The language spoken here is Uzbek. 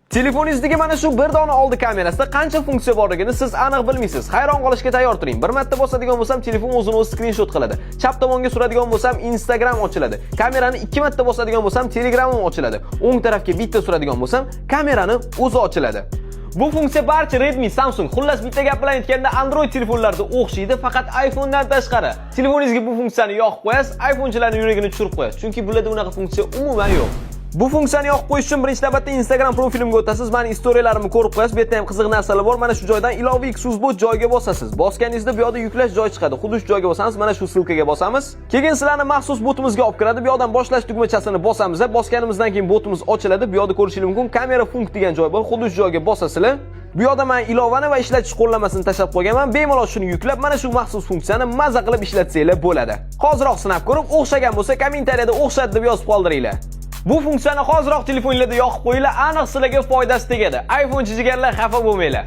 Telefoningizdagi mana shu bir dona oldi kamerasida qancha funksiya borligini siz aniq bilmaysiz. Hayron qolishga tayyor turing. Bir marta bosadigan bo'lsam, telefon o'zini o'zi skrinshot qiladi. Chap tomonga suradigan bo'lsam, Instagram ochiladi. Kamerani 2 marta bosadigan bo'lsam, Telegramim ochiladi. O'ng tarafga bitta suradigan bo'lsam, kamerani o'zi ochiladi. Bu funksiya barcha Redmi, Samsung, xullas bitta gap bilan aytganda Android telefonlarda o'xshaydi, faqat iPhone dan tashqari. Telefoningizga bu funksiyani yoqib qo'yasiz, iPhonechilarning yuragini tushirib qo'yasiz, chunki bularda unaqa funksiya umuman yo'q. Bu funksiyani yoqib qo'yish uchun birinchi navbatda Instagram profilimga o'tasiz, meni istoriyalarimni ko'rib qo'yasiz. Bu yerda ham qiziq narsalar bor. Mana shu joydan iloviy Xusbot joyiga bosasiz. Bosganingizda bu yoqda yuklash joyi chiqadi. Xuddi shu joyga bosamiz, mana shu silkaga bosamiz. Keyin sizlarni maxsus botimizga olib kiradi. Bu yoqdan boshlash tugmachasini bosamiz. Bosganimizdan keyin botimiz ochiladi. Bu yoqda ko'rishingiz mumkin, kamera funk degan joy bor. Xuddi shu joyga bosasizlar. Bu yoqda men ilovani va ishlatish qo'llanmasini tashlab qo'yganman. Bemalol shuni yuklab, mana shu maxsus funksiyani maza qilib ishlatsanglar bo'ladi. Hoziroq sinab ko'rib, o'xshagan bo'lsa kommentariyada o'xshadi deb yozib qoldiringlar. Bu funksiyani hoziroq telefoningizda yoqib qo'yinglar, aniq sizlarga foydasi tegadi. iPhone chiziganlar xafa bo'lmanglar.